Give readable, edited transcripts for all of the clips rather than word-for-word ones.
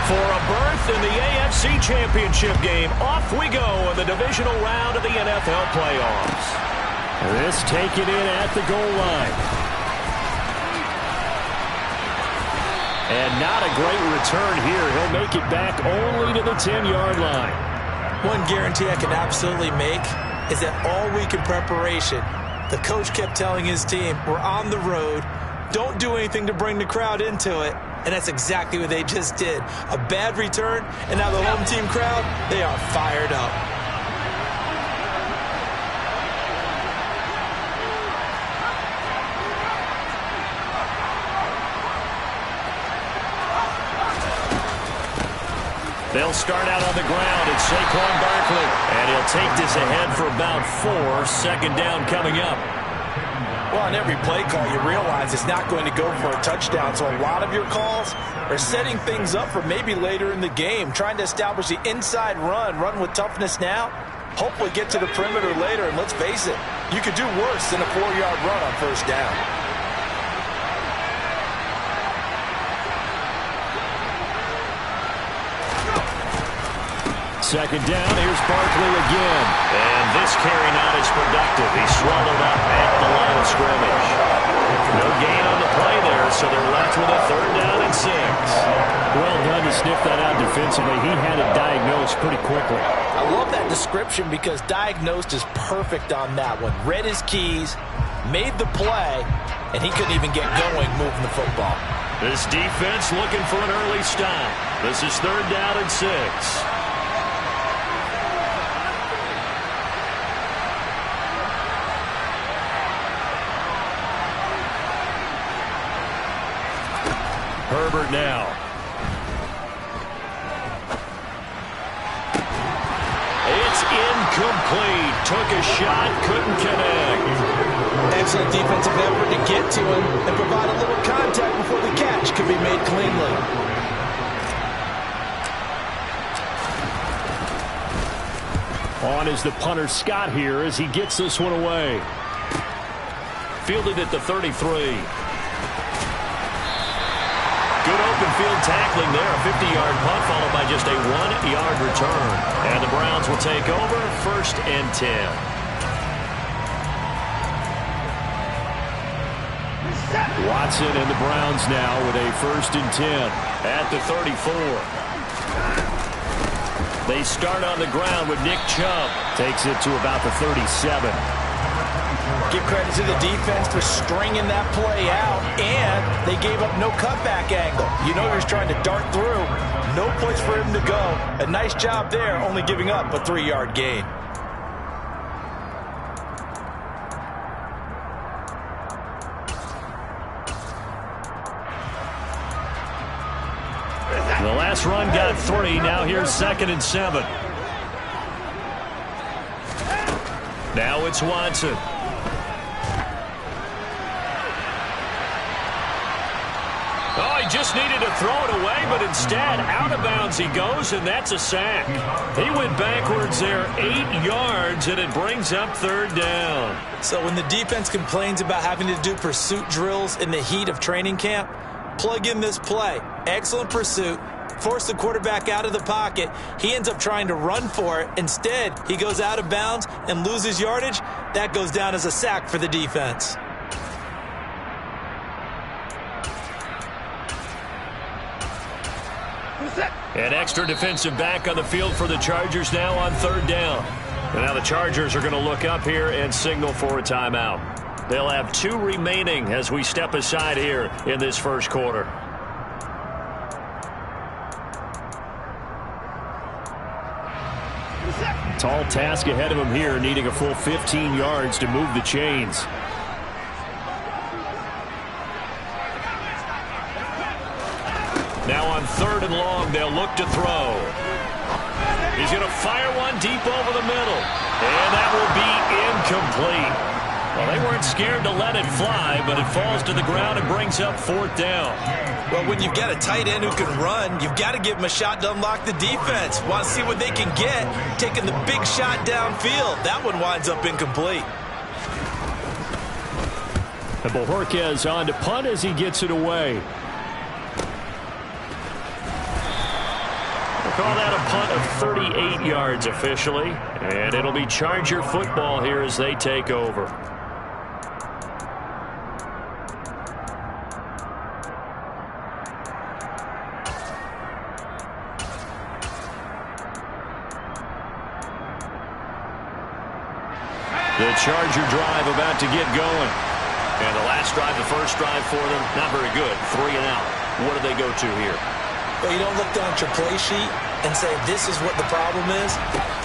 For a berth in the AFC Championship game, off we go in the divisional round of the NFL playoffs. This taken in at the goal line. And not a great return here. He'll make it back only to the 10-yard line. One guarantee I can absolutely make is that all week in preparation, the coach kept telling his team, we're on the road, don't do anything to bring the crowd into it. And that's exactly what they just did. A bad return, and now the home team crowd, they are fired up. They'll start out on the ground. It's Saquon Barkley. And he'll take this ahead for about 4. Second down coming up. Well, on every play call, you realize it's not going to go for a touchdown. So a lot of your calls are setting things up for maybe later in the game, trying to establish the inside run with toughness now, hopefully get to the perimeter later. And let's face it, you could do worse than a 4-yard run on first down. Second down, here's Barkley again. And this carry not as productive. He's swallowed up at the line of scrimmage. No gain on the play there, so they're left with a 3rd down and 6. Well done to sniff that out defensively. He had it diagnosed pretty quickly. I love that description because diagnosed is perfect on that one. Read his keys, made the play, and he couldn't even get going moving the football. This defense looking for an early stop. This is 3rd down and 6. Herbert now. It's incomplete. Took a shot, couldn't connect. Excellent defensive effort to get to him and provide a little contact before the catch could be made cleanly. On is the punter Scott here as he gets this one away. Fielded at the 33. Good open field tackling there. A 50-yard punt followed by just a 1-yard return. And the Browns will take over 1st and 10. Watson and the Browns now with a 1st and 10. At the 34. They start on the ground with Nick Chubb. Takes it to about the 37. Give credit to the defense for stringing that play out, and they gave up no cutback angle. You know he was trying to dart through. No place for him to go. A nice job there, only giving up a 3-yard gain. The last run got 3. Now here's 2nd and 7. Now it's Watson. Oh, he just needed to throw it away, but instead, out of bounds he goes, and that's a sack. He went backwards there 8 yards, and it brings up 3rd down. So when the defense complains about having to do pursuit drills in the heat of training camp, plug in this play. Excellent pursuit. Force the quarterback out of the pocket. He ends up trying to run for it. Instead, he goes out of bounds and loses yardage. That goes down as a sack for the defense. An extra defensive back on the field for the Chargers now on 3rd down. And now the Chargers are going to look up here and signal for a timeout. They'll have 2 remaining as we step aside here in this 1st quarter. Tall task ahead of him here, needing a full 15 yards to move the chains. Now on 3rd and long, they'll look to throw. He's going to fire one deep over the middle. And that will be incomplete. Well, they weren't scared to let it fly, but it falls to the ground and brings up 4th down. Well, when you've got a tight end who can run, you've got to give him a shot to unlock the defense. Want to see what they can get, taking the big shot downfield. That one winds up incomplete. And Bojorquez on to punt as he gets it away. call that a punt of 38 yards officially. And it'll be Charger football here as they take over. The Charger drive about to get going. And the last drive, the first drive for them, not very good. 3 and out. What do they go to here? Well, you don't look down at your play sheet and say, this is what the problem is.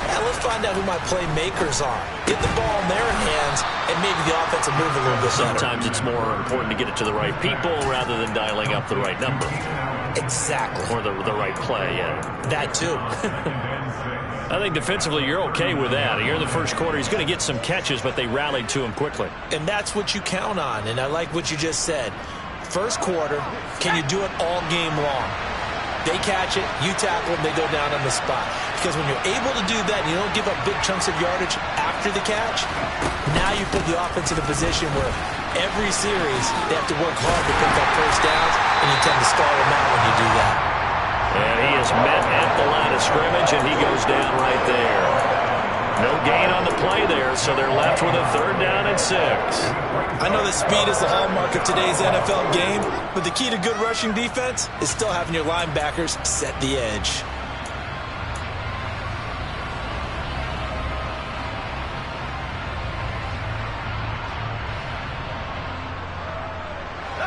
Now, let's find out who my playmakers are. Get the ball in their hands, and maybe the offense will move a little bit better. Sometimes it's more important to get it to the right people rather than dialing up the right number. Exactly. Or the right play, yeah. That, too. I think defensively you're okay with that. Here in the first quarter, he's going to get some catches, but they rallied to him quickly. And that's what you count on, and I like what you just said. First quarter, can you do it all game long? They catch it, you tackle them, they go down on the spot. Because when you're able to do that and you don't give up big chunks of yardage after the catch, now you put the offense in a position where every series they have to work hard to pick up first downs, and you tend to stall them out when you do that. And he is met at the line of scrimmage, and he goes down right there. No gain on the play there, so they're left with a 3rd down and 6. I know that speed is the hallmark of today's NFL game, but the key to good rushing defense is still having your linebackers set the edge.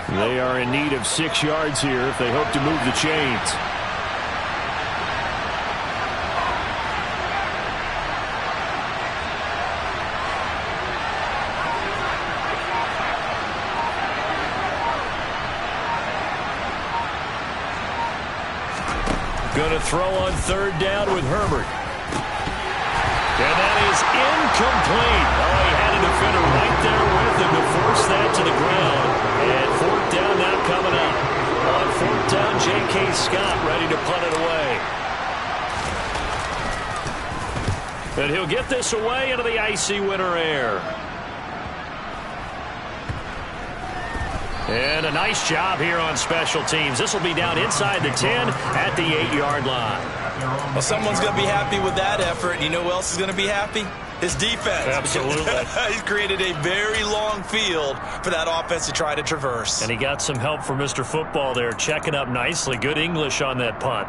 They are in need of 6 yards here if they hope to move the chains. Going to throw on 3rd down with Herbert. And that is incomplete. Oh, he had a defender right there with him to force that to the ground. And 4th down now coming up. On 4th down, J.K. Scott ready to punt it away. And he'll get this away into the icy winter air. And a nice job here on special teams. This will be down inside the 10 at the 8-yard line. Well, someone's going to be happy with that effort. You know who else is going to be happy? His defense. Absolutely. He's created a very long field for that offense to try to traverse. And he got some help from Mr. Football there, checking up nicely. Good English on that punt.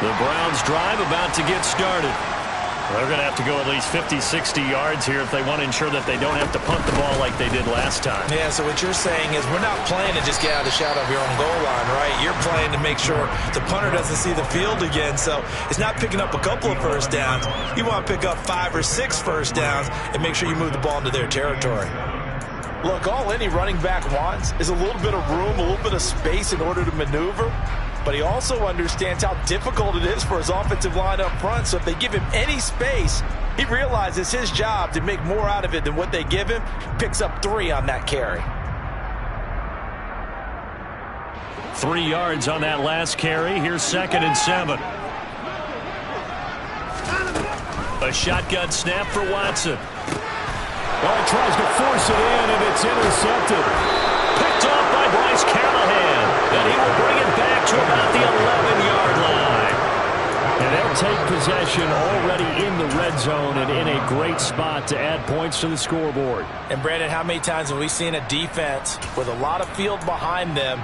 The Browns drive about to get started. They're going to have to go at least 50, 60 yards here if they want to ensure that they don't have to punt the ball like they did last time. Yeah, so what you're saying is we're not playing to just get out of the shadow of your own goal line, right? You're playing to make sure the punter doesn't see the field again. So it's not picking up a couple of first downs. You want to pick up 5 or 6 first downs and make sure you move the ball into their territory. Look, all any running back wants is a little bit of room, a little bit of space in order to maneuver. But he also understands how difficult it is for his offensive line up front. So if they give him any space, he realizes his job to make more out of it than what they give him. Picks up 3 on that carry. 3 yards on that last carry. Here's 2nd and 7. A shotgun snap for Watson. Oh, he tries to force it in, and it's intercepted. Picked off by Bryce Callahan. And he will bring it back to about the 11-yard line. And they'll take possession already in the red zone and in a great spot to add points to the scoreboard. And, Brandon, how many times have we seen a defense with a lot of field behind them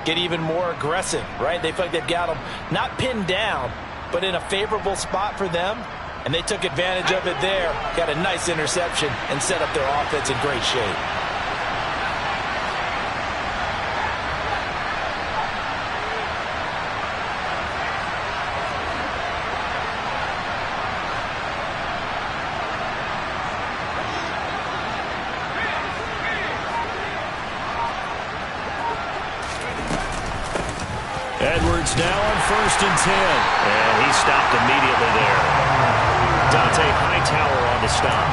get even more aggressive, right? They feel like they've got them not pinned down, but in a favorable spot for them. And they took advantage of it there, got a nice interception, and set up their offense in great shape. Edwards now on 1st and 10. And he stopped immediately there. Dante Hightower on the stop.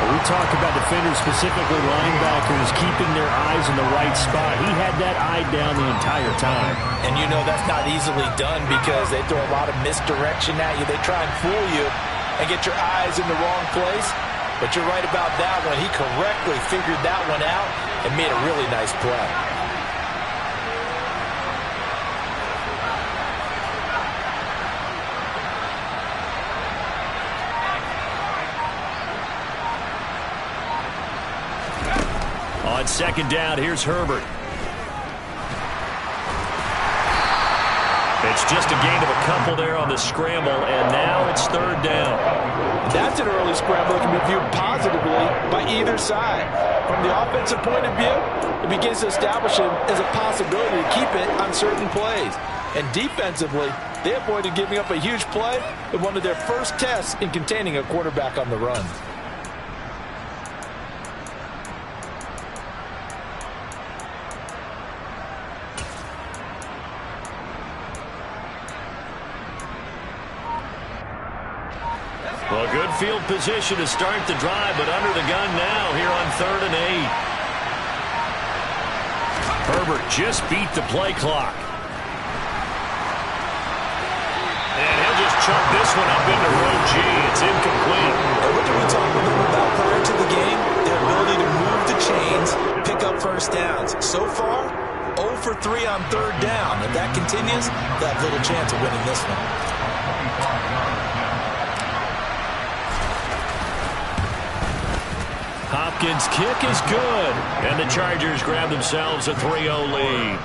We talk about defenders, specifically linebackers, keeping their eyes in the right spot. He had that eye down the entire time. And you know that's not easily done because they throw a lot of misdirection at you. They try and fool you and get your eyes in the wrong place. But you're right about that one. He correctly figured that one out and made a really nice play. second down. Here's Herbert. It's just a gain of a couple there on the scramble, and now it's third down. That's an early scramble that can be viewed positively by either side. From the offensive point of view, it begins to establish it as a possibility to keep it on certain plays. And defensively, they avoided giving up a huge play in one of their first tests in containing a quarterback on the run. Well, good field position to start the drive, but under the gun now here on 3rd and 8. Herbert just beat the play clock. And he'll just chunk this one up into row G. It's incomplete. And what did we talk with them about prior to the game? Their ability to move the chains, pick up first downs. So far, 0 for 3 on 3rd down. If that continues, they'll have little chance of winning this one. Hopkins' kick is good, and the Chargers grab themselves a 3-0 lead.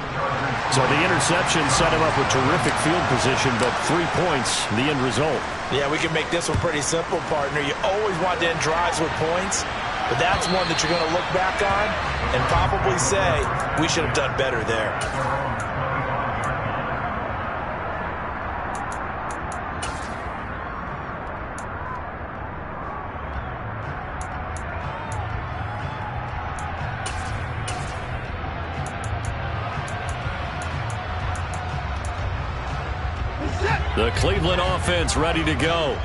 So the interception set him up with terrific field position, but 3 points, the end result. Yeah, we can make this one pretty simple, partner. You always want to end drives with points, but that's one that you're going to look back on and probably say, we should have done better there. The Cleveland offense ready to go.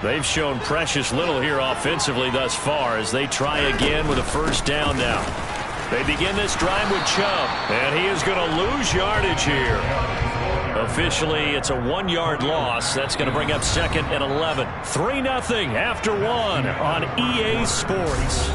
They've shown precious little here offensively thus far as they try again with a first down now. They begin this drive with Chubb, and he is going to lose yardage here. Officially, it's a 1-yard loss. That's going to bring up 2nd and 11. 3-0 after 1 on EA Sports.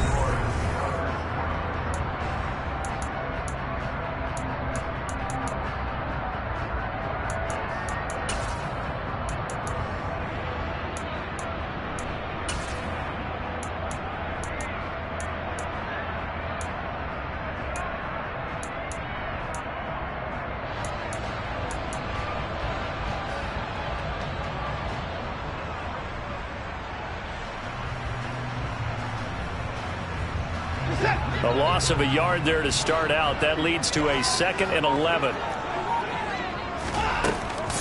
A loss of a yard there to start out. That leads to a 2nd and 11.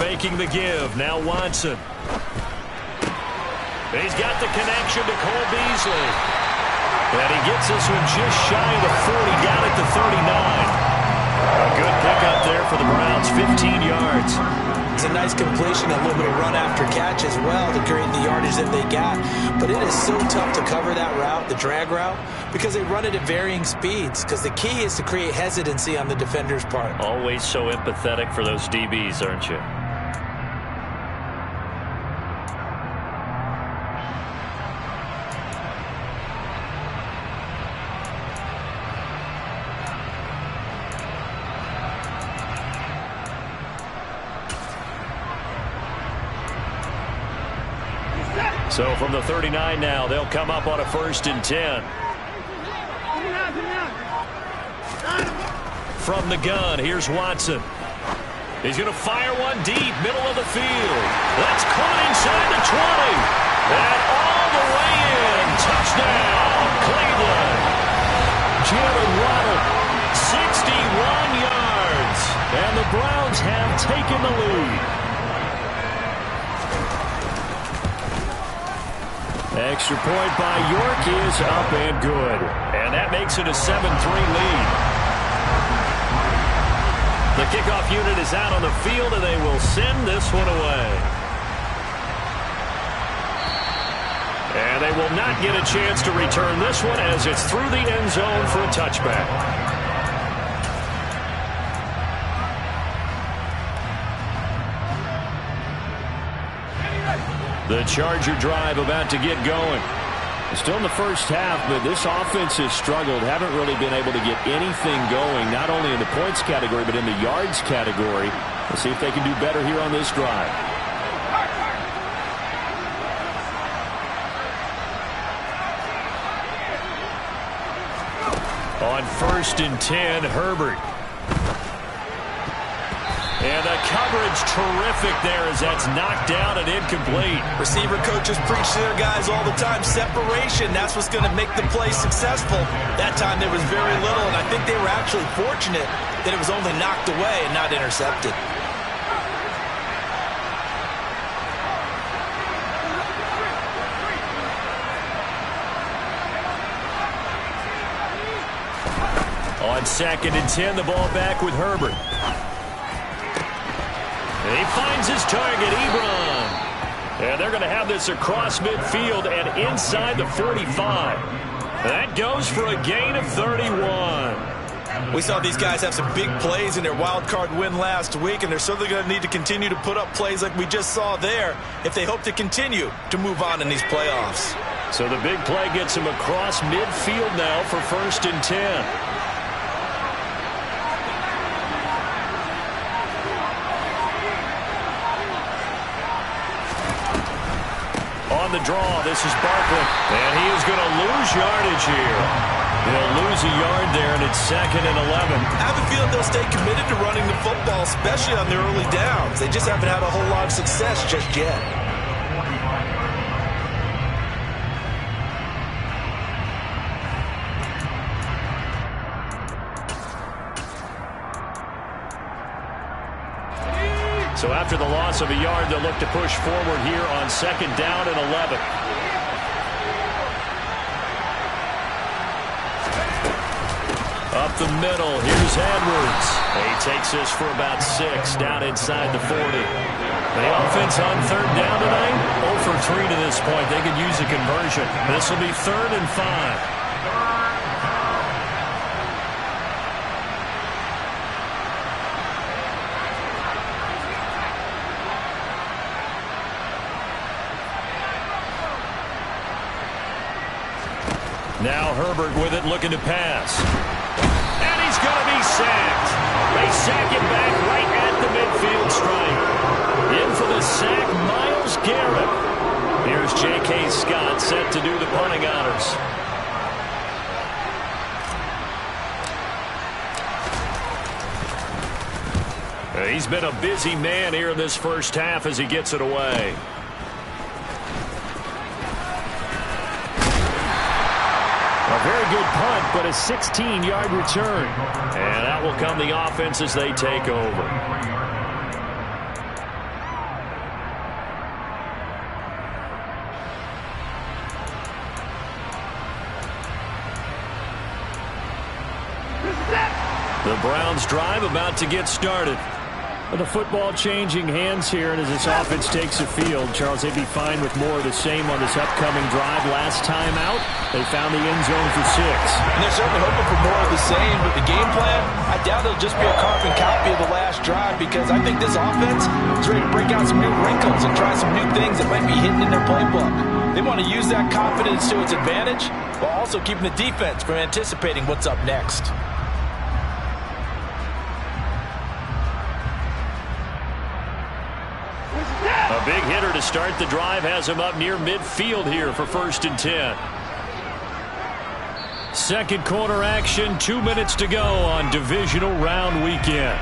Faking the give. Now Watson. He's got the connection to Cole Beasley. And he gets this one just shy of the 40, down at the 39. A good pickup there for the Browns, 15 yards. It's a nice completion, a little bit of run after catch as well to create the yardage that they got. But it is so tough to cover that route, the drag route, because they run it at varying speeds. Because the key is to create hesitancy on the defender's part. Always so empathetic for those DBs, aren't you? So from the 39 now, they'll come up on a 1st and 10. From the gun, here's Watson. He's going to fire one deep, middle of the field. That's caught inside the 20. And all the way in. Touchdown, Cleveland. Jalen Waddle, 61 yards. And the Browns have taken the lead. Extra point by York is up and good. And that makes it a 7-3 lead. The kickoff unit is out on the field, and they will send this one away. And they will not get a chance to return this one as it's through the end zone for a touchback. The Charger drive about to get going. Still in the first half, but this offense has struggled. Haven't really been able to get anything going, not only in the points category, but in the yards category. Let's see if they can do better here on this drive. On 1st and 10, Herbert. And the coverage terrific there as that's knocked down and incomplete. Receiver coaches preach to their guys all the time. Separation, that's what's going to make the play successful. That time there was very little, and I think they were actually fortunate that it was only knocked away and not intercepted. On 2nd and 10, the ball back with Herbert. And he finds his target, Ebron. And they're going to have this across midfield and inside the 45. That goes for a gain of 31. We saw these guys have some big plays in their wild card win last week, and they're certainly going to need to continue to put up plays like we just saw there if they hope to continue to move on in these playoffs. So the big play gets him across midfield now for 1st and 10. On the draw, this is Barkley. And he is going to lose yardage here. He'll lose a yard there, and it's 2nd and 11. I have a feeling they'll stay committed to running the football, especially on their early downs. They just haven't had a whole lot of success just yet. So after the loss of a yard, they'll look to push forward here on 2nd down and 11. Up the middle, here's Edwards. He takes this for about 6 down inside the 40. The offense on 3rd down tonight, 0 for 3 to this point. They could use a conversion. This will be 3rd and 5. Now Herbert with it, looking to pass. And he's going to be sacked. They sack him back right at the midfield stripe. In for the sack, Myles Garrett. Here's J.K. Scott set to do the punting honors. He's been a busy man here in this first half as he gets it away. A very good punt, but a 16-yard return. And that will come the offense as they take over. The Browns drive about to get started. Well, the football changing hands here, and as this offense takes the field, Charles, they'd be fine with more of the same on this upcoming drive. Last time out, they found the end zone for 6. And they're certainly hoping for more of the same, but the game plan, I doubt it'll just be a carbon copy of the last drive, because I think this offense is ready to break out some new wrinkles and try some new things that might be hidden in their playbook. They want to use that confidence to its advantage, while also keeping the defense from anticipating what's up next. A big hitter to start the drive has him up near midfield here for 1st and 10. Second quarter action, 2 minutes to go on divisional round weekend.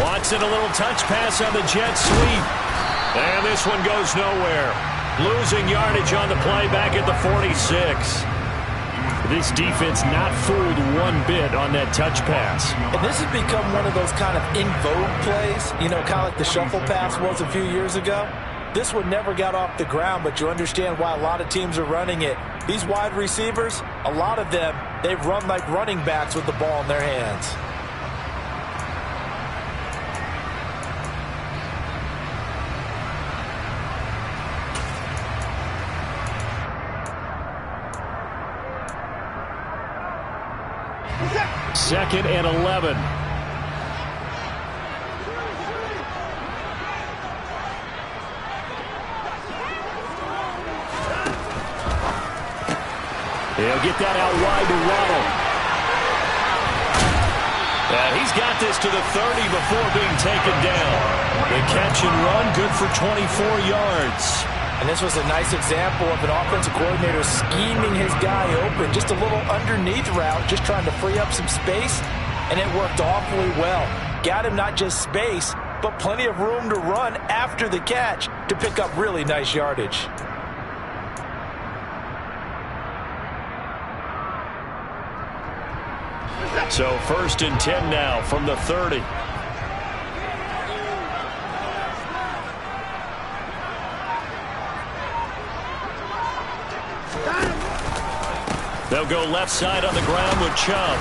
Watson, a little touch pass on the jet sweep. And this one goes nowhere. Losing yardage on the play back at the 46. This defense not fooled one bit on that touch pass. And this has become one of those kind of in vogue plays, you know, kind of like the shuffle pass was a few years ago. This one never got off the ground, but you understand why a lot of teams are running it. These wide receivers, a lot of them, they've run like running backs with the ball in their hands. Second and 11. He'll get that out wide to Waddle. He's got this to the 30 before being taken down. The catch and run, good for 24 yards. And this was a nice example of an offensive coordinator scheming his guy open. Just a little underneath route, just trying to free up some space, and it worked awfully well. Got him not just space, but plenty of room to run after the catch to pick up really nice yardage. So 1st and 10 now from the 30. They'll go left side on the ground with Chubb.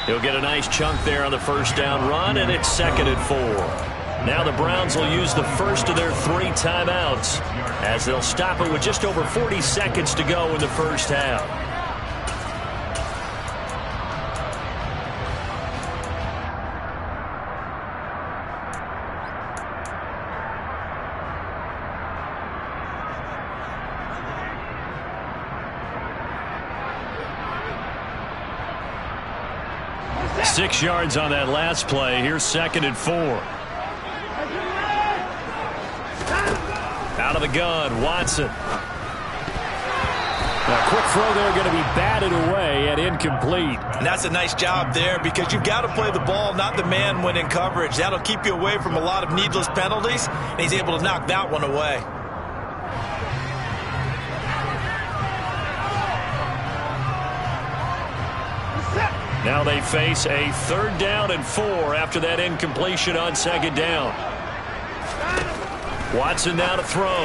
He'll get a nice chunk there on the first down run, and it's 2nd and 4. Now the Browns will use the first of their 3 timeouts as they'll stop it with just over 40 seconds to go in the first half. Six yards on that last play. Here's 2nd and 4. Out of the gun, Watson. A quick throw there, going to be batted away and incomplete. And that's a nice job there because you've got to play the ball, not the man when in coverage. That'll keep you away from a lot of needless penalties, and he's able to knock that one away. Now they face a 3rd down and 4 after that incompletion on 2nd down. Watson now to throw.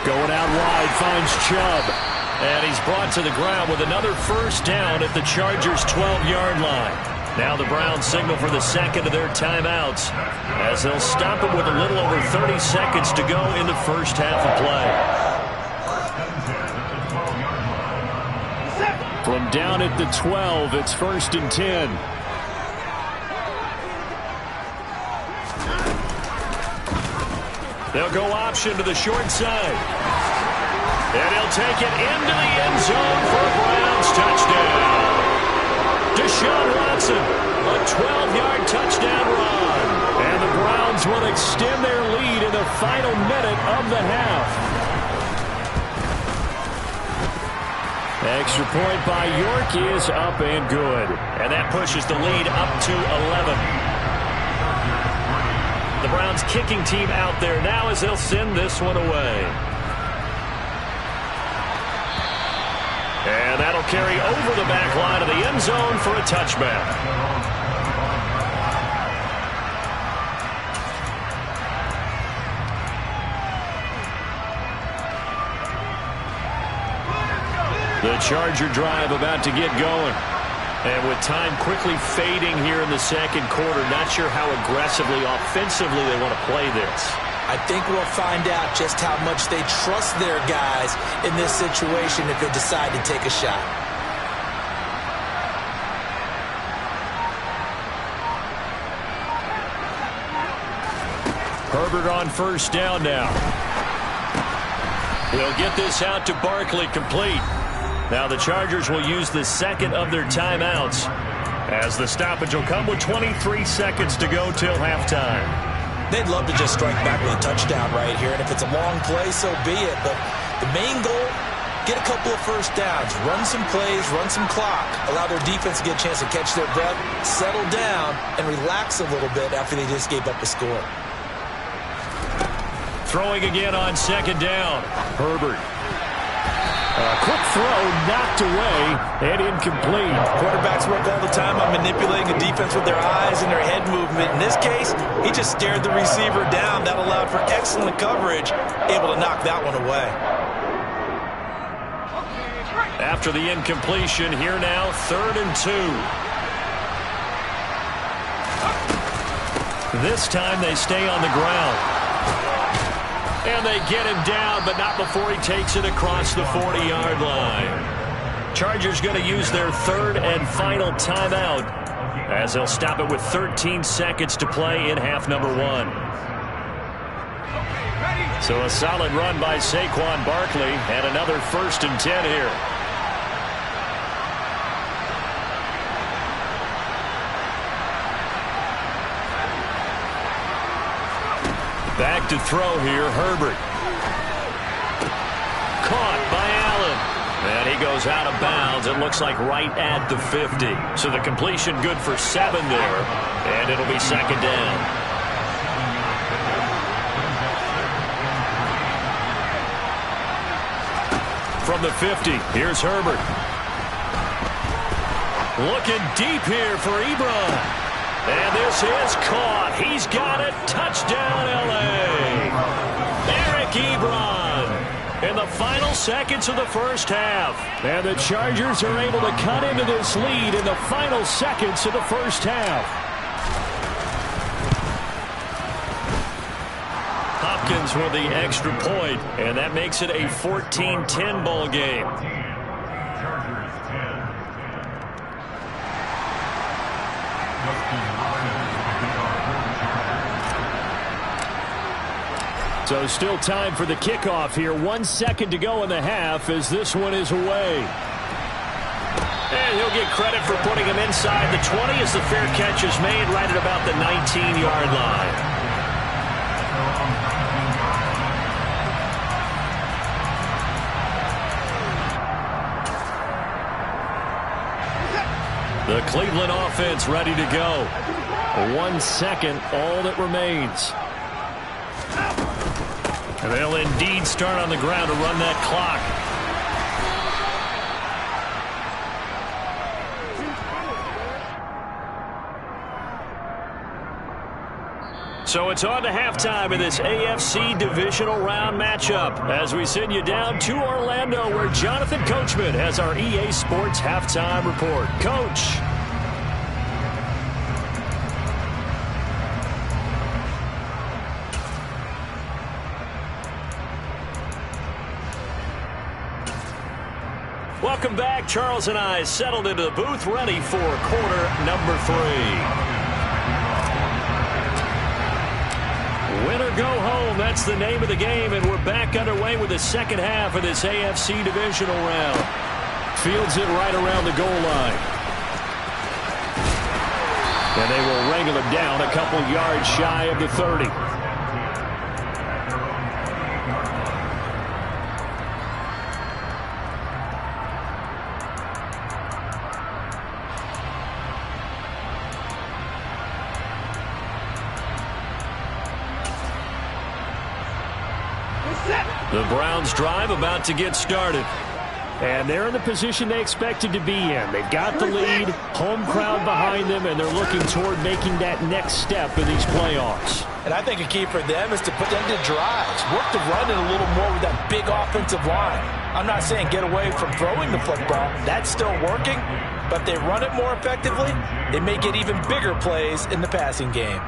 Going out wide, finds Chubb. And he's brought to the ground with another 1st down at the Chargers' 12-yard line. Now the Browns signal for the 2nd of their timeouts as they'll stop it with a little over 30 seconds to go in the first half of play. From down at the 12, it's 1st and 10. They'll go option to the short side. And he'll take it into the end zone for a Browns touchdown. Deshaun Watson, a 12-yard touchdown run. And the Browns will extend their lead in the final minute of the half. Extra point by York is up and good. And that pushes the lead up to 11. The Browns kicking team out there now as they'll send this one away. And that'll carry over the back line of the end zone for a touchback. The Charger drive about to get going. And with time quickly fading here in the 2nd quarter, not sure how aggressively, offensively they want to play this. I think we'll find out just how much they trust their guys in this situation if they decide to take a shot. Herbert on 1st down now. He'll get this out to Barkley, complete. Now the Chargers will use the 2nd of their timeouts as the stoppage will come with 23 seconds to go till halftime. They'd love to just strike back with a touchdown right here, and if it's a long play, so be it. But the main goal, get a couple of 1st downs, run some plays, run some clock, allow their defense to get a chance to catch their breath, settle down, and relax a little bit after they just gave up a score. Throwing again on 2nd down. Herbert. A quick throw knocked away and incomplete. Quarterbacks work all the time on manipulating a defense with their eyes and their head movement. In this case, he just stared the receiver down. That allowed for excellent coverage, able to knock that one away. After the incompletion, here now, 3rd and 2. This time they stay on the ground. And they get him down, but not before he takes it across the 40-yard line. Chargers going to use their 3rd and final timeout as they'll stop it with 13 seconds to play in half number 1. So a solid run by Saquon Barkley and another 1st and 10 here. back to throw here, Herbert. Caught by Allen. And he goes out of bounds. It looks like right at the 50. So the completion good for 7 there. And it'll be second down. From the 50, here's Herbert. Looking deep here for Ebron. And this is caught. He's got it. Touchdown, L.A. Eric Ebron in the final seconds of the first half. And the Chargers are able to cut into this lead in the final seconds of the first half. Hopkins with the extra point, and that makes it a 14-10 ball game. So still time for the kickoff here. 1 second to go in the half as this one is away. And he'll get credit for putting him inside the 20 as the fair catch is made right at about the 19-yard line. The Cleveland offense ready to go. 1 second, all that remains. And they'll indeed start on the ground to run that clock. So it's on to halftime in this AFC divisional round matchup as we send you down to Orlando where Jonathan Coachman has our EA Sports halftime report. Coach. Welcome back. Charles and I settled into the booth ready for quarter number 3. Win or go home, that's the name of the game, and we're back underway with the second half of this AFC divisional round. Fields it right around the goal line. And they will wrangle him down a couple yards shy of the 30. The Browns drive about to get started. And they're in the position they expected to be in. They've got the lead, home crowd behind them, and they're looking toward making that next step in these playoffs. And I think a key for them is to put them to drives. Work the run in a little more with that big offensive line. I'm not saying get away from throwing the football. That's still working. But if they run it more effectively, they may get even bigger plays in the passing game.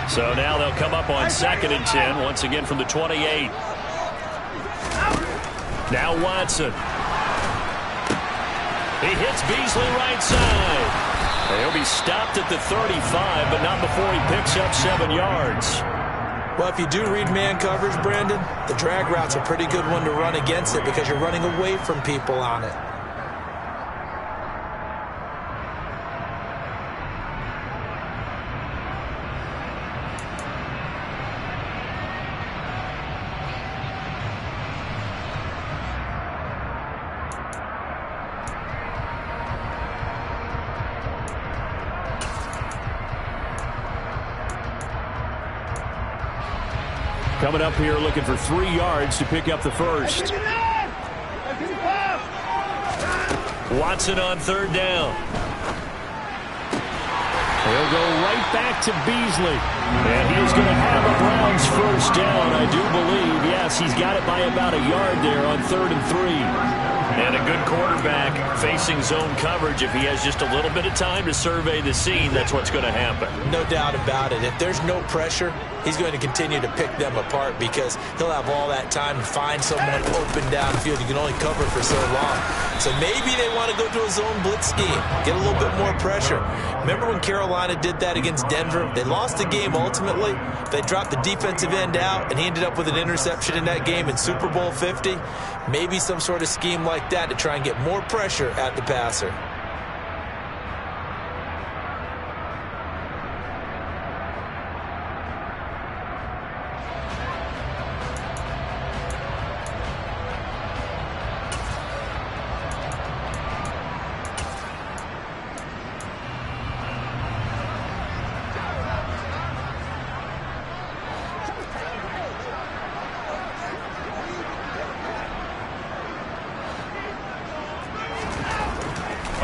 So now they'll come up on 2nd and 10, once again from the 28. Now Watson. He hits Beasley right side. He'll be stopped at the 35, but not before he picks up 7 yards. Well, if you do read man coverage, Brandon, the drag route's a pretty good one to run against it because you're running away from people on it. Coming up here looking for 3 yards to pick up the first. Watson on 3rd down. He'll go right back to Beasley. And he's going to have a Browns first down, I do believe. Yes, he's got it by about a yard there on 3rd and 3. And a good quarterback facing zone coverage. If he has just a little bit of time to survey the scene, that's what's going to happen. No doubt about it. If there's no pressure, he's going to continue to pick them apart because he'll have all that time to find someone open downfield. You can only cover for so long. So maybe they want to go to a zone blitz scheme, get a little bit more pressure. Remember when Carolina did that against Denver? They lost the game ultimately. They dropped the defensive end out, and he ended up with an interception in that game in Super Bowl 50. Maybe some sort of scheme like that to try and get more pressure at the passer.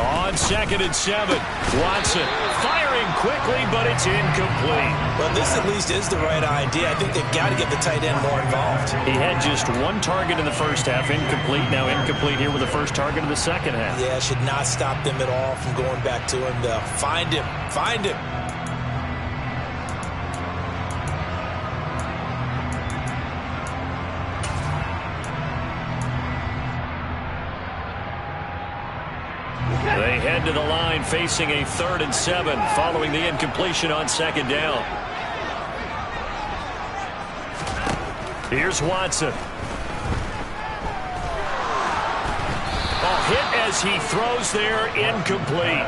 On 2nd and 7, Watson firing quickly, but it's incomplete. Well, this at least is the right idea. I think they've got to get the tight end more involved. He had just one target in the first half, incomplete. Now incomplete here with the first target of the second half. Yeah, should not stop them at all from going back to him, though. Find him. Find him. They head to the line facing a 3rd and 7 following the incompletion on 2nd down. Here's Watson. Hit as he throws there, incomplete.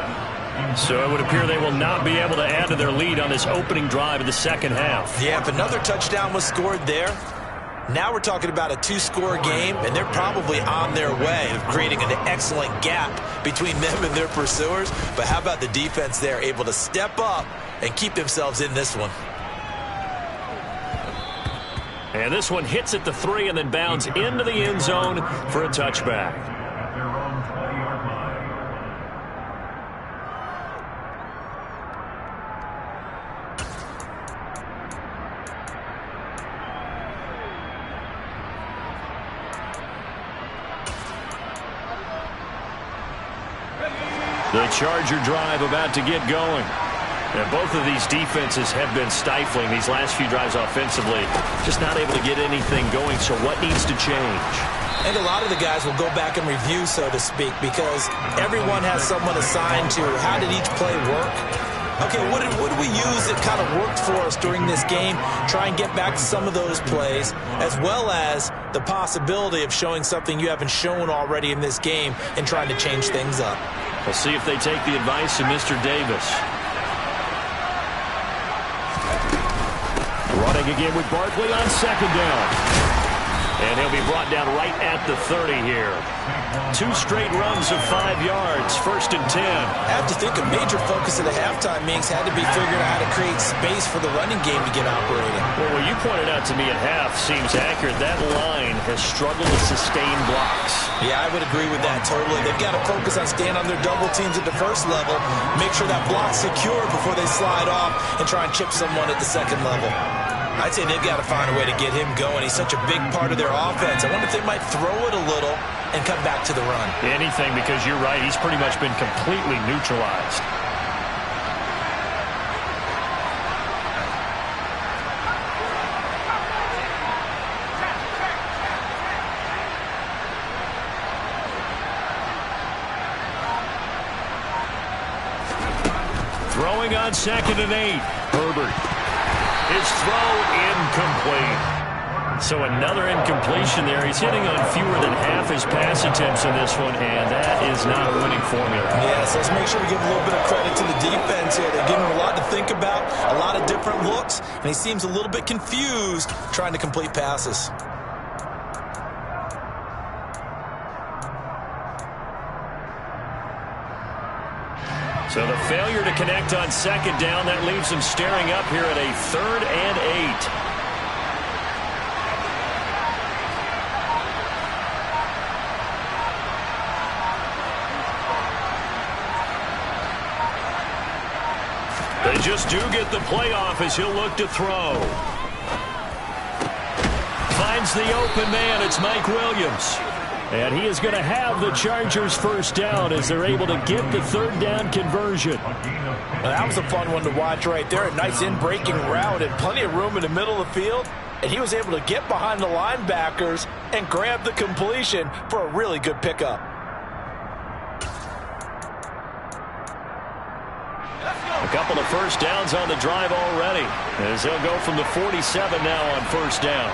So it would appear they will not be able to add to their lead on this opening drive of the second half. Yeah, if another touchdown was scored there, now we're talking about a 2-score game, and they're probably on their way of creating an excellent gap between them and their pursuers. But how about the defense there, able to step up and keep themselves in this one? And this one hits at the 3 and then bounds into the end zone for a touchback. The Charger drive about to get going. And both of these defenses have been stifling these last few drives offensively. Just not able to get anything going, so what needs to change? I think a lot of the guys will go back and review, so to speak, because everyone has someone assigned to how did each play work. Okay, what did we use that kind of worked for us during this game? Try and get back to some of those plays, as well as the possibility of showing something you haven't shown already in this game and trying to change things up. We'll see if they take the advice of Mr. Davis. Running again with Barkley on 2nd down. And he'll be brought down right at the 30 here. 2 straight runs of 5 yards, 1st and 10. I have to think a major focus of the halftime, Minx, had to be figuring out how to create space for the running game to get operating. Well, what you pointed out to me at half seems accurate. That line has struggled to sustain blocks. Yeah, I would agree with that totally. They've got to focus on staying on their double teams at the first level, make sure that block's secure before they slide off and try and chip someone at the second level. I'd say they've got to find a way to get him going. He's such a big part of their offense. I wonder if they might throw it a little and come back to the run. Anything, because you're right. He's pretty much been completely neutralized. Throwing on 2nd and 8. Herbert. His throw incomplete. So another incompletion there. He's hitting on fewer than half his pass attempts in this one, and that is not a winning formula. Yeah, so let's make sure we give a little bit of credit to the defense here. They're giving him a lot to think about, a lot of different looks, and he seems a little bit confused trying to complete passes. So the failure to connect on 2nd down, that leaves them staring up here at a 3rd and 8. They just do get the playoff as he'll look to throw. Finds the open man. It's Mike Williams. And he is going to have the Chargers first down as they're able to get the third down conversion. Well, that was a fun one to watch right there. A nice in-breaking route and plenty of room in the middle of the field. And he was able to get behind the linebackers and grab the completion for a really good pickup. A couple of first downs on the drive already, as they'll go from the 47 now on first down.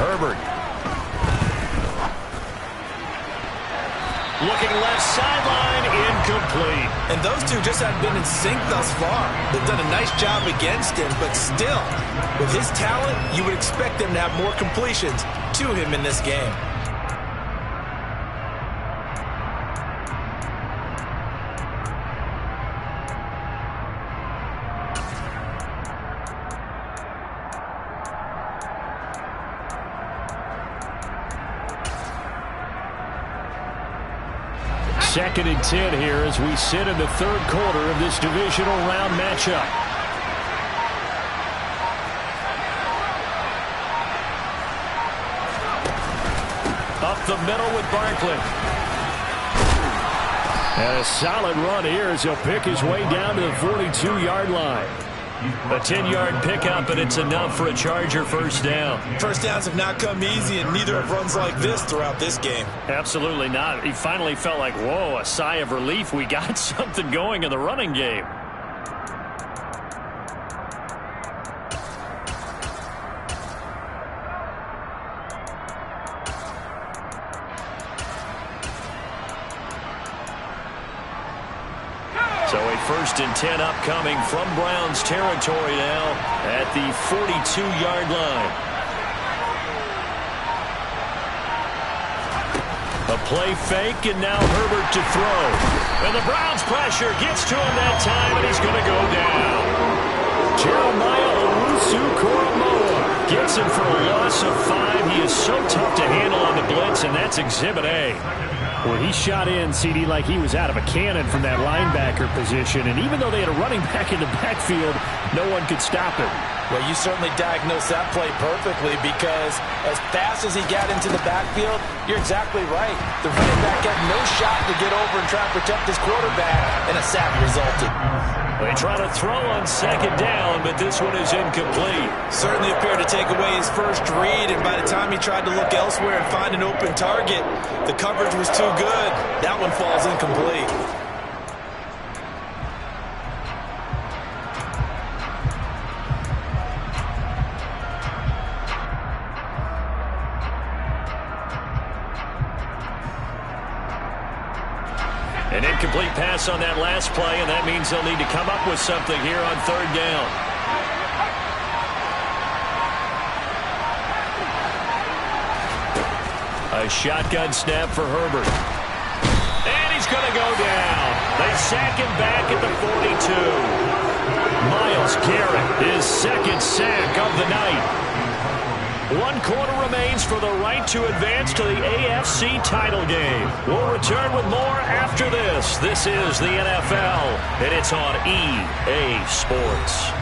Herbert. Looking left sideline, incomplete. And those two just haven't been in sync thus far. They've done a nice job against him, but still, with his talent, you would expect them to have more completions to him in this game. Second and 10 here as we sit in the third quarter of this divisional round matchup. Up the middle with Barkley. And a solid run here as he'll pick his way down to the 42-yard line. A 10-yard pickup, and it's enough for a Charger first down. First downs have not come easy, and neither have runs like this throughout this game. Absolutely not. He finally felt like, whoa, a sigh of relief. We got something going in the running game. So a first and 10 upcoming from Browns territory now at the 42-yard line. A play fake, and now Herbert to throw. And the Browns pressure gets to him that time, and he's going to go down. Jeremiah Owusu-Koramoah Gets him for a loss of 5. He is so tough to handle on the blitz, and that's Exhibit A. Well, he shot in, CD, like he was out of a cannon from that linebacker position. And even though they had a running back in the backfield, no one could stop him. Well, you certainly diagnosed that play perfectly because as fast as he got into the backfield, you're exactly right. The running back had no shot to get over and try and protect his quarterback, and a sack resulted. They try to throw on second down, but this one is incomplete. Certainly appeared to take away his first read, and by the time he tried to look elsewhere and find an open target, the coverage was too good. That one falls incomplete. An incomplete pass on that last play, and that means they'll need to come up with something here on third down. A shotgun snap for Herbert. And he's going to go down. They sack him back at the 42. Myles Garrett, his second sack of the night. 1 quarter remains for the right to advance to the AFC title game. We'll return with more after this. This is the NFL, and it's on EA Sports.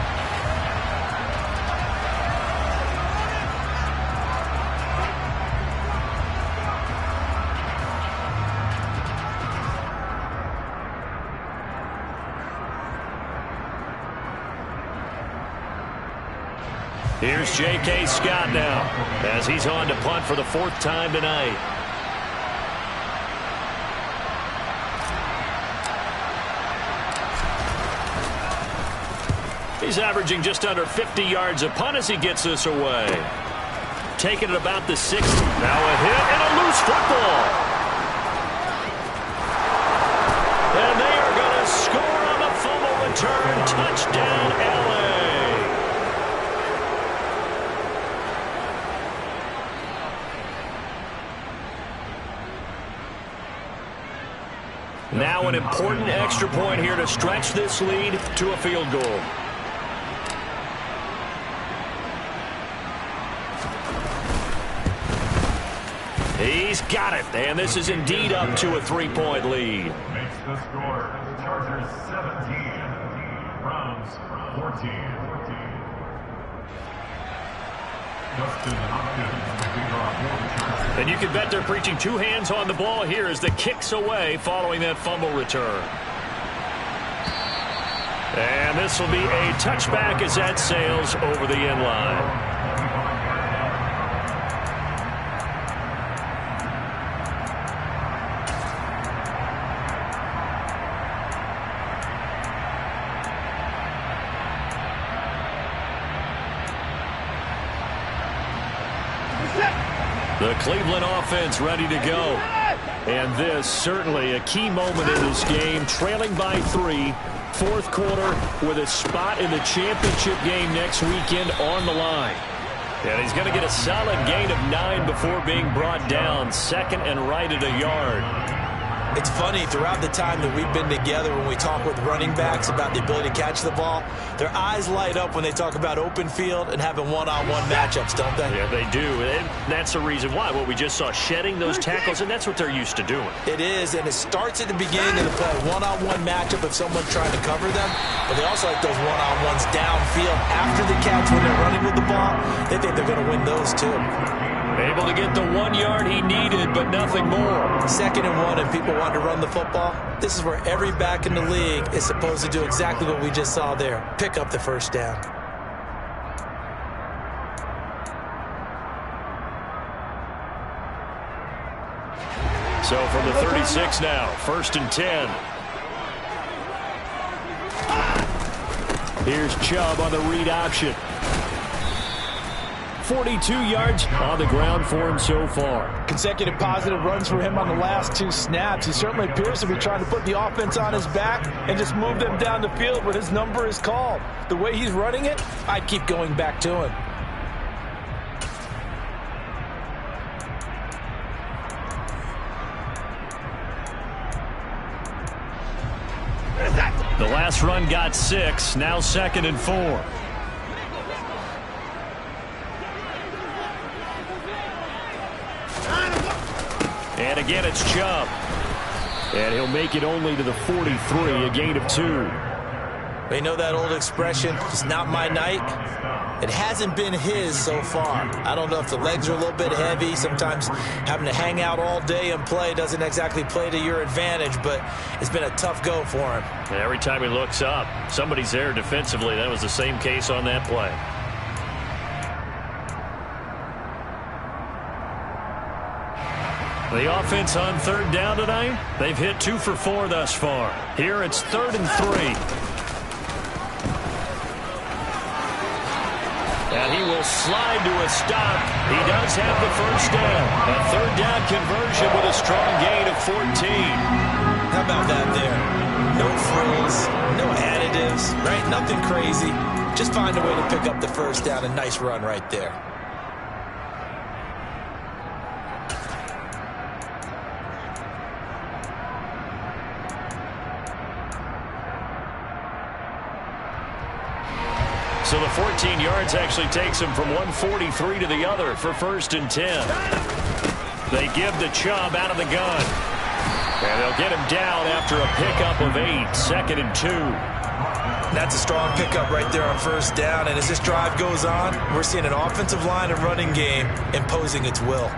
Here's J.K. Scott now as he's on to punt for the 4th time tonight. He's averaging just under 50 yards a punt as he gets this away. Taking it about the 60. Now a hit and a loose football. And they are going to score on the fumble return. Touchdown, L.A. Now an important extra point here to stretch this lead to a field goal. He's He's got it, and this is indeed up to a 3-point lead. Makes the score. Chargers 17, Browns 14. And you can bet they're preaching two hands on the ball here as the kick's away following that fumble return. And this will be a touchback as that sails over the end line. The Cleveland offense ready to go. And this certainly a key moment in this game, trailing by 3, fourth quarter with a spot in the championship game next weekend on the line. And he's going to get a solid gain of 9 before being brought down, second and right at a yard. It's funny, throughout the time that we've been together, when we talk with running backs about the ability to catch the ball, their eyes light up when they talk about open field and having one-on-one matchups, don't they? Yeah, they do. And that's the reason why. What we just saw, shedding those tackles, and that's what they're used to doing. It is, and it starts at the beginning of the play. One-on-one matchup if someone's trying to cover them, but they also like those one-on-ones downfield after the catch when they're running with the ball. They think they're going to win those, too. Able to get the 1 yard he needed, but nothing more. 2nd and 1, and people want to run the football. This is where every back in the league is supposed to do exactly what we just saw there. Pick up the first down. So from the 36 now, 1st and 10. Here's Chubb on the read option. 42 yards on the ground for him so far. Consecutive positive runs for him on the last 2 snaps. He certainly appears to be trying to put the offense on his back and just move them down the field when his number is called. The way he's running it, I'd keep going back to him. The last run got 6, now 2nd and 4. And again, it's Chubb. And he'll make it only to the 43, a gain of 2. They know that old expression, it's not my night. It hasn't been his so far. I don't know if the legs are a little bit heavy. Sometimes having to hang out all day and play doesn't exactly play to your advantage, but it's been a tough go for him. And every time he looks up, somebody's there defensively. That was the same case on that play. The offense on 3rd down tonight, they've hit 2 for 4 thus far. Here it's 3rd and 3. And he will slide to a stop. He does have the first down. A 3rd down conversion with a strong gain of 14. How about that there? No frills, no additives, right? Nothing crazy. Just find a way to pick up the first down. A nice run right there. So the 14 yards actually takes him from 143 to the other for 1st and 10. They give the Chubb out of the gun. And they'll get him down after a pickup of 8, 2nd and 2. That's a strong pickup right there on 1st down. And as this drive goes on, we're seeing an offensive line and running game imposing its will.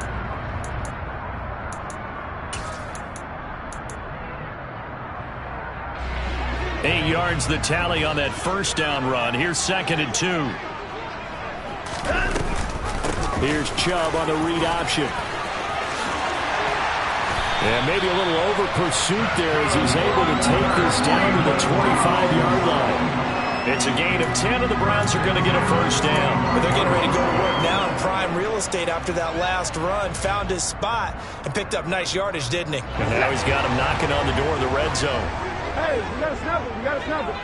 Eight yards the tally on that 1st down run. Here's 2nd and 2. Here's Chubb on the read option. And maybe a little over pursuit there as he's able to take this down to the 25-yard line. It's a gain of 10, and the Browns are going to get a first down. But they're getting ready to go to work now in prime real estate after that last run. Found his spot and picked up nice yardage, didn't he? And now he's got him knocking on the door of the red zone. Hey, we got to snap it. We got to snap it.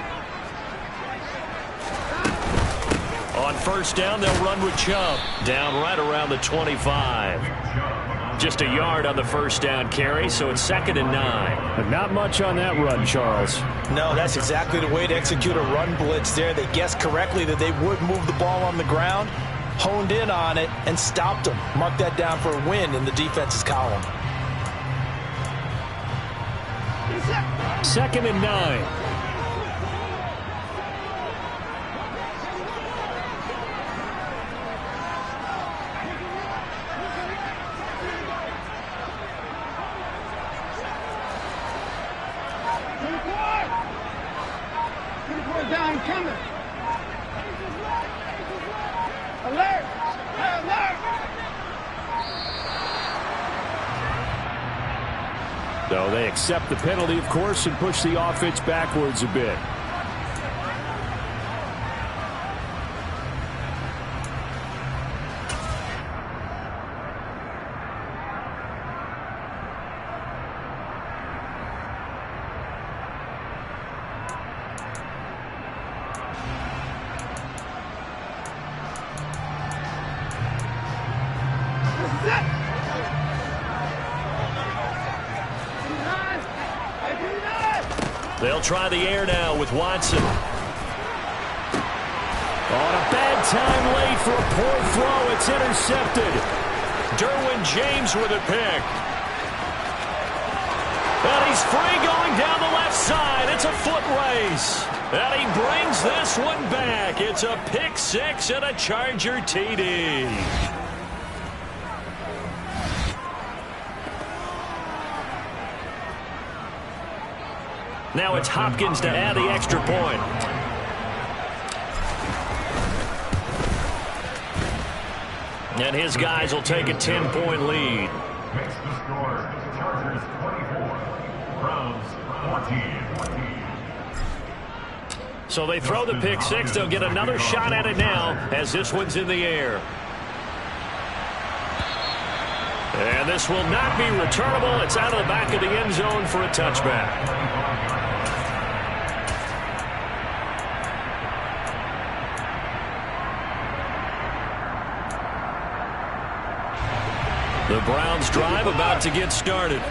On 1st down, they'll run with Chubb. Down right around the 25. Just a yard on the 1st down carry, so it's 2nd and 9. But not much on that run, Charles. No, that's exactly the way to execute a run blitz there. They guessed correctly that they would move the ball on the ground. honed in on it, and stopped them. Mark that down for a win in the defense's column. 2nd and 9. Down coming. Alert! Alert! So they accept the penalty, of course, and push the offense backwards a bit. They'll try the air now with Watson. On a bad time late for a poor throw. It's intercepted. Derwin James with a pick. And he's free going down the left side. It's a foot race. And he brings this one back. It's a pick six and a Charger TD. Now it's Hopkins to add the extra point. And his guys will take a 10-point lead. Makes the score. Chargers 24. Browns 14. So they throw the pick six. They'll get another shot at it now as this one's in the air. And this will not be returnable. It's out of the back of the end zone for a touchback. The Browns drive about to get started.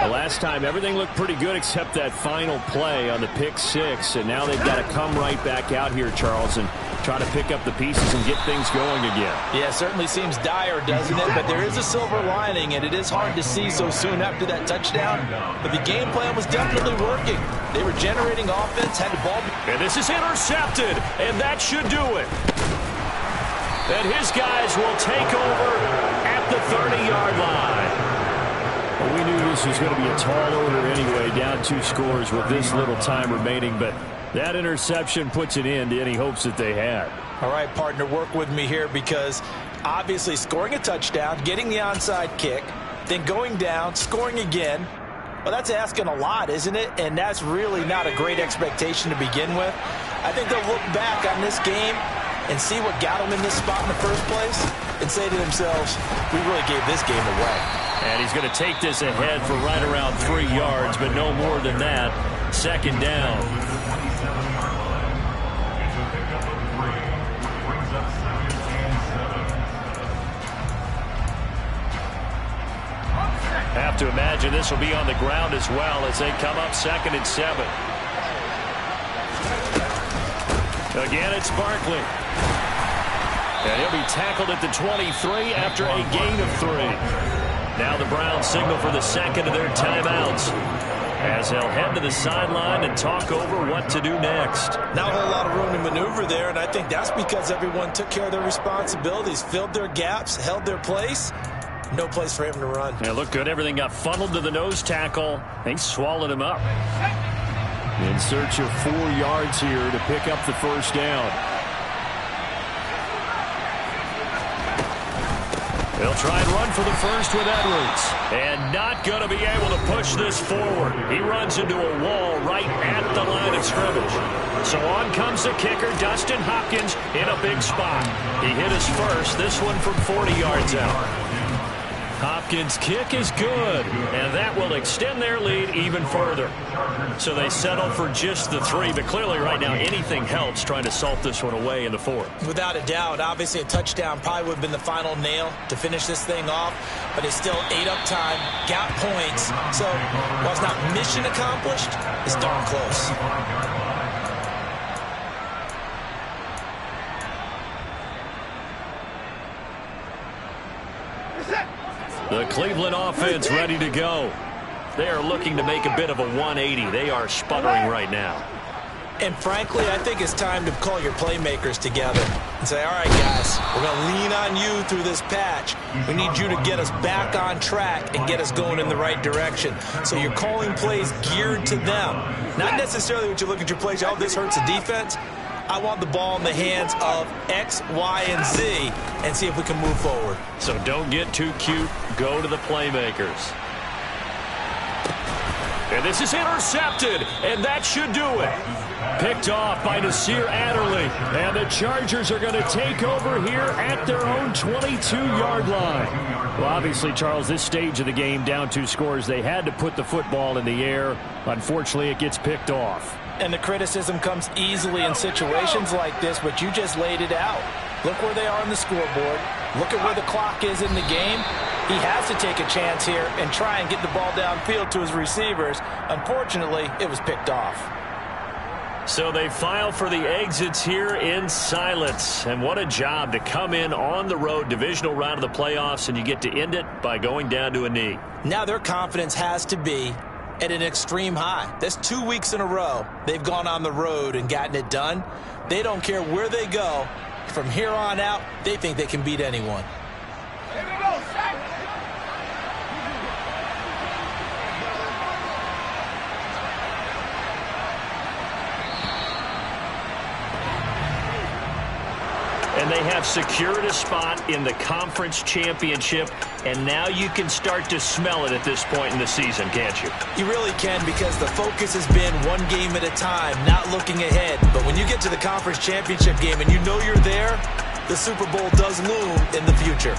The last time everything looked pretty good except that final play on the pick six, and now they've got to come right back out here, Charles, and try to pick up the pieces and get things going again. Yeah, it certainly seems dire, doesn't it? But there is a silver lining, and it is hard to see so soon after that touchdown. But the game plan was definitely working. They were generating offense, had the ball. And this is intercepted, and that should do it. And his guys will take over at the 30-yard line. Well, we knew this was going to be a tall order anyway, down 2 scores with this little time remaining, but that interception puts an end to any hopes that they had. All right, partner, work with me here because obviously scoring a touchdown, getting the onside kick, then going down, scoring again, well, that's asking a lot, isn't it? And that's really not a great expectation to begin with. I think they'll look back on this game and see what got them in this spot in the first place and say to themselves, we really gave this game away. And he's going to take this ahead for right around 3 yards, but no more than that. 2nd down. Have to imagine this will be on the ground as well as they come up 2nd and 7. Again, it's Barkley. And he'll be tackled at the 23 after a gain of 3. Now the Browns signal for the second of their timeouts as they'll head to the sideline and talk over what to do next. Not a whole lot of room to maneuver there, and I think that's because everyone took care of their responsibilities, filled their gaps, held their place. No place for him to run. Yeah, looked good. Everything got funneled to the nose tackle. They swallowed him up. In search of 4 yards here to pick up the first down. They'll try and run for the first with Edwards. And not going to be able to push this forward. He runs into a wall right at the line of scrimmage. So on comes the kicker, Dustin Hopkins, in a big spot. He hit his first, this one from 40 yards out. Hopkins' kick is good, and that will extend their lead even further. So they settle for just the 3, but clearly right now anything helps trying to salt this one away in the 4th. Without a doubt, obviously a touchdown probably would have been the final nail to finish this thing off, but it's still 8 up time, got points, so while it's not mission accomplished, it's darn close. The Cleveland offense ready to go. They are looking to make a bit of a 180. They are sputtering right now. And frankly, I think it's time to call your playmakers together and say, all right, guys, we're going to lean on you through this patch. We need you to get us back on track and get us going in the right direction. So you're calling plays geared to them. Not necessarily what you look at your plays, oh, this hurts the defense. I want the ball in the hands of X, Y, and Z and see if we can move forward. So don't get too cute. Go to the playmakers. And this is intercepted, and that should do it. Picked off by Nasir Adderley. And the Chargers are going to take over here at their own 22-yard line. Well, obviously, Charles, this stage of the game, down 2 scores, they had to put the football in the air. Unfortunately, it gets picked off. And the criticism comes easily in situations like this, but you just laid it out. Look where they are on the scoreboard. Look at where the clock is in the game. He has to take a chance here and try and get the ball downfield to his receivers. Unfortunately, it was picked off. So they file for the exits here in silence. And what a job to come in on the road, divisional round of the playoffs, and you get to end it by going down to a knee. Now their confidence has to be at an extreme high. That's 2 weeks in a row they've gone on the road and gotten it done. They don't care where they go. From here on out, they think they can beat anyone. Here we go, Sack. And they have secured a spot in the conference championship, and now you can start to smell it at this point in the season, can't you? You really can, because the focus has been one game at a time, not looking ahead. But when you get to the conference championship game and you know you're there, the Super Bowl does loom in the future.